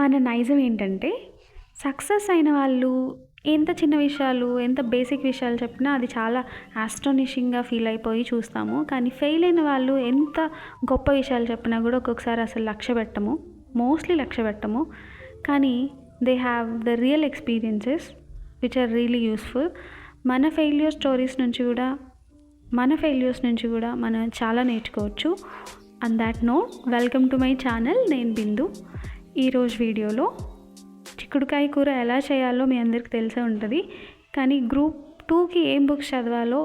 మన నైజం ఏంటంటే, సక్సెస్ అయిన వాళ్ళు ఎంత చిన్న విషయాలు, ఎంత బేసిక్ విషయాలు చెప్పినా అది చాలా ఆస్టోనిషింగ్‌గా ఫీల్ అయిపోయి చూస్తాము. కానీ ఫెయిల్ అయిన వాళ్ళు ఎంత గొప్ప విషయాలు చెప్పినా గూడా ఒక్కొక్కసారి అసలు లక్ష్య పెట్టము. మోస్ట్‌లీ లక్ష్య పెట్టము. కానీ they have the real experiences which are really useful. మన ఫెయిల్యూర్స్ నుంచి గూడా మనం చాలా నేర్చుకోవచ్చు. On that note, welcome to my channel. నేను బిందు. ఈరోజు వీడియోలో చిక్కుడుకాయ కూర ఎలా చేయాలో మీ అందరికీ తెలిసే ఉంటుంది. కానీ గ్రూప్ 2కి ఏం బుక్స్ చదవాలో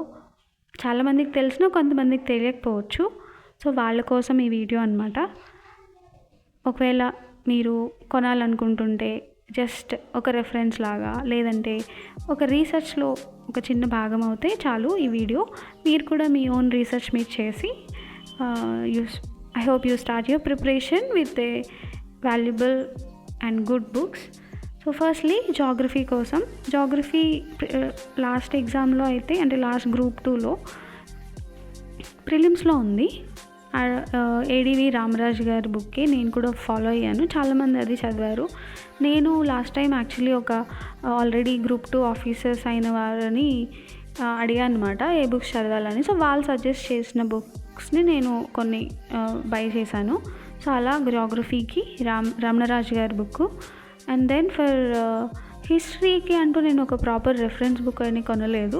చాలామందికి తెలిసినా కొంతమందికి తెలియకపోవచ్చు. సో వాళ్ళ కోసం ఈ వీడియో అనమాట. ఒకవేళ మీరు కొనాలనుకుంటుంటే జస్ట్ ఒక రెఫరెన్స్ లాగా, లేదంటే ఒక రీసెర్చ్లో ఒక చిన్న భాగం అవుతే చాలు ఈ వీడియో. మీరు కూడా మీ ఓన్ రీసెర్చ్ మీరు చేసి I hope you start your preparation with a valuable and good books. So firstly geography కోసం, జాగ్రఫీ లాస్ట్ ఎగ్జామ్లో అయితే, అంటే లాస్ట్ గ్రూప్ 2లో ప్రిలిమ్స్లో ఉంది. ఏడివి రామరాజు గారి బుక్కే నేను కూడా ఫాలో అయ్యాను. చాలామంది అది చదివారు. నేను last time actually already group 2 officers అయిన వారిని అడిగాను అనమాట ఏ బుక్స్ చదవాలని. సో వాళ్ళు సజెస్ట్ చేసిన బుక్స్ని నేను కొన్ని బై చేశాను. సో అలా జాగ్రఫీకి రమణరాజు గారి బుక్. అండ్ దెన్ ఫర్ హిస్టరీకి అంటూ నేను ఒక ప్రాపర్ రెఫరెన్స్ బుక్ అని కొనలేదు.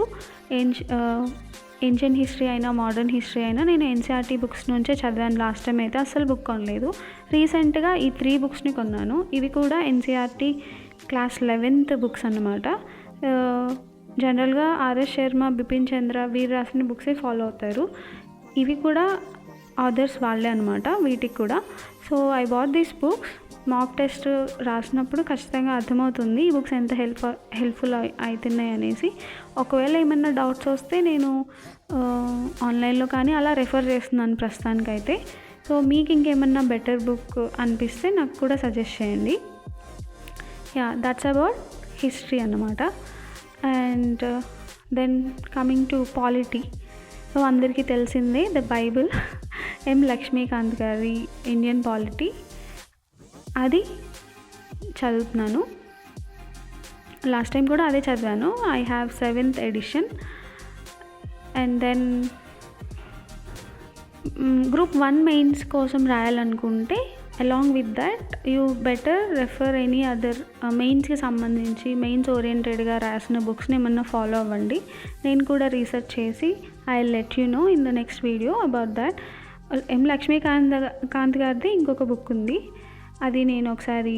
ఏన్షియన్ హిస్టరీ అయినా మోడర్న్ హిస్టరీ అయినా నేను ఎన్సీఆర్టీ బుక్స్ నుంచే చదివాను. లాస్ట్ టైం అయితే అస్సలు బుక్ కొనలేదు. రీసెంట్గా ఈ 3 బుక్స్ని కొన్నాను. ఇవి కూడా ఎన్సీఆర్టీ క్లాస్ 11th బుక్స్ అన్నమాట. జనరల్గా ఆర్ఎస్ శర్మ, బిపిన్ చంద్ర వీరు రాసిన బుక్సే ఫాలో అవుతారు. ఇవి కూడా ఆథర్స్ వాళ్ళే అనమాట వీటికి కూడా. So I bought these books. Mock test రాసినప్పుడు ఖచ్చితంగా అర్థమవుతుంది ఈ బుక్స్ ఎంత హెల్ప్ఫుల్ అవుతున్నాయి అనేసి. ఒకవేళ ఏమైనా డౌట్స్ వస్తే నేను ఆన్లైన్లో కానీ అలా రెఫర్ చేస్తున్నాను ప్రస్తుతానికైతే. సో మీకు ఇంకేమన్నా బెటర్ బుక్ అనిపిస్తే నాకు కూడా సజెస్ట్ చేయండి. దట్స్ అబౌట్ హిస్టరీ అన్నమాట. And then coming to polity. So అందరికీ తెలిసిందే ద బైబిల్, ఎం లక్ష్మీకాంత్ గారి ఇండియన్ పాలిటీ, అది చదువుతున్నాను. లాస్ట్ టైం కూడా అదే చదివాను. I have 7th edition. And then group 1 mains కోసం రాయాలనుకుంటే along with that you better refer any other మెయిన్స్కి సంబంధించి మెయిన్స్ ఓరియంటెడ్గా రాసిన బుక్స్ని ఏమన్నా ఫాలో అవ్వండి. నేను కూడా రీసెర్చ్ చేసి I let you know in the next video about that. M Lakshmikanth గారిది ఇంకొక బుక్ ఉంది. అది నేను ఒకసారి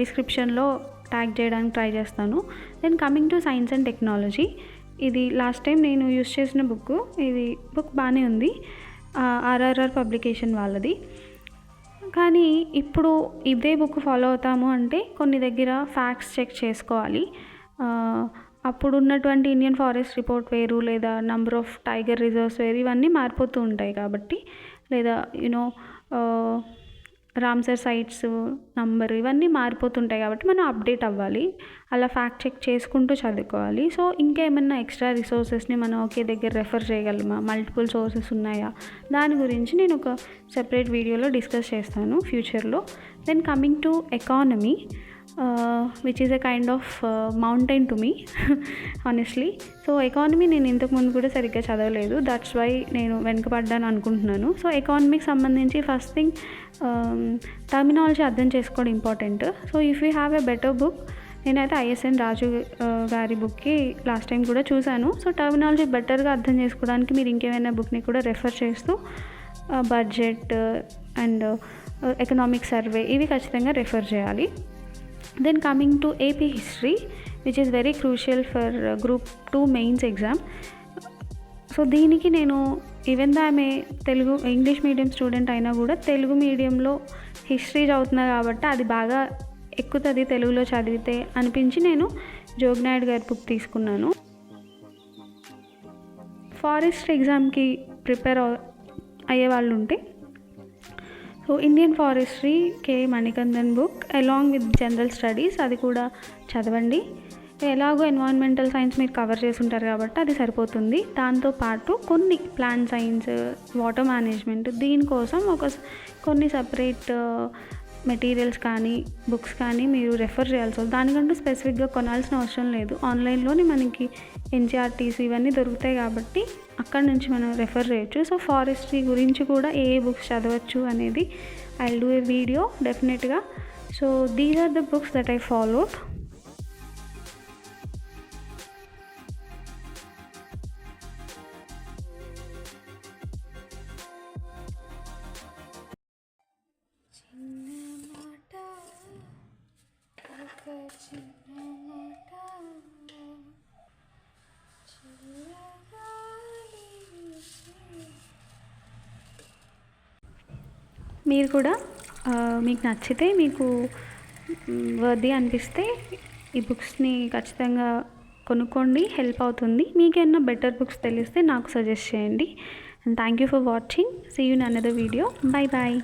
డిస్క్రిప్షన్లో ట్యాగ్ చేయడానికి ట్రై చేస్తాను. Then coming to science and technology, ఇది లాస్ట్ టైం నేను యూస్ చేసిన బుక్. ఇది బుక్ బాగానే ఉంది, ఆర్ఆర్ఆర్ పబ్లికేషన్ వాళ్ళది. కానీ ఇప్పుడు ఇదే బుక్ ఫాలో అవుతాము అంటే కొన్ని దగ్గర ఫ్యాక్ట్స్ చెక్ చేసుకోవాలి. అప్పుడు ఉన్నటువంటి ఇండియన్ ఫారెస్ట్ రిపోర్ట్ వేరు, లేదా నంబర్ ఆఫ్ టైగర్ రిజర్వ్స్ వేరు, ఇవన్నీ మారిపోతూ ఉంటాయి కాబట్టి, లేదా రామ్సర్ సైట్స్ నంబర్ ఇవన్నీ మారిపోతుంటాయి కాబట్టి మనం అప్డేట్ అవ్వాలి. అలా ఫ్యాక్ట్ చెక్ చేసుకుంటూ చదువుకోవాలి. సో ఇంకేమన్నా ఎక్స్ట్రా రిసోర్సెస్ని మనం ఒకే దగ్గర రెఫర్ చేయగలమా, మల్టిపుల్ సోర్సెస్ ఉన్నాయా, దాని గురించి నేను ఒక సెపరేట్ వీడియోలో డిస్కస్ చేస్తాను ఫ్యూచర్లో. Then coming to economy, which is a kind of mountain to me honestly. So economy నేను ఇంతకుముందు కూడా సరిగ్గా చదవలేదు. దట్స్ వై నేను వెనుకపడ్డాను అనుకుంటున్నాను. సో ఎకానమీకి సంబంధించి ఫస్ట్ థింగ్ టర్మినాలజీ అర్థం చేసుకోవడం important. So if you have a better book, నేనైతే ఐఎస్ఎన్ రాజు గారి బుక్కి లాస్ట్ టైం కూడా చూశాను. సో టర్మినాలజీ బెటర్గా అర్థం చేసుకోవడానికి మీరు ఇంకేమైనా బుక్ని కూడా రెఫర్ చేస్తూ బడ్జెట్ అండ్ ఎకనామిక్ సర్వే ఇవి ఖచ్చితంగా రెఫర్ చేయాలి. Then coming to AP history, which is very crucial for group 2 mains exam. So దీనికి నేను ఈవెన్ దో ఆమె ఇంగ్లీష్ మీడియం స్టూడెంట్ అయినా కూడా తెలుగు మీడియంలో హిస్టరీ చదువుతున్నా కాబట్టి అది బాగా ఎక్కుతుంది తెలుగులో చదివితే అనిపించి నేను జోగినాయుడు గారి బుక్ తీసుకున్నాను. ఫారెస్ట్ ఎగ్జామ్కి ప్రిపేర్ అయ్యే వాళ్ళు ఉంటే so Indian forestry K Manikandan book along with general studies అది కూడా చదవండి. ఎలాగో ఎన్విరాన్మెంటల్ సైన్స్ మీరు కవర్ చేసి ఉంటారు కాబట్టి అది సరిపోతుంది. దాంతోపాటు కొన్ని ప్లాంట్ సైన్స్, వాటర్ మేనేజ్మెంట్ దీనికోసం కొన్ని సపరేట్ మెటీరియల్స్ కానీ బుక్స్ కానీ మీరు రెఫర్ చేయాల్సి వస్తుంది. దానికంటూ స్పెసిఫిక్గా కొనాల్సిన అవసరం లేదు. ఆన్లైన్లోని మనకి ఎన్సీఆర్టీసీ ఇవన్నీ దొరుకుతాయి కాబట్టి అక్కడ నుంచి మనం రెఫర్ చేయొచ్చు. సో ఫారెస్ట్రీ గురించి కూడా ఏ బుక్స్ చదవచ్చు అనేది I will do a video డెఫినెట్గా. So these are the books that I followed. మీరు కూడా మీకు నచ్చితే, మీకు వర్ది అనిపిస్తే ఈ బుక్స్ని ఖచ్చితంగా కొనుక్కోండి, హెల్ప్ అవుతుంది. మీకేమైనా బెటర్ బుక్స్ తెలిస్తే నాకు సజెస్ట్ చేయండి. And thank you for watching. See you in another video. Bye bye.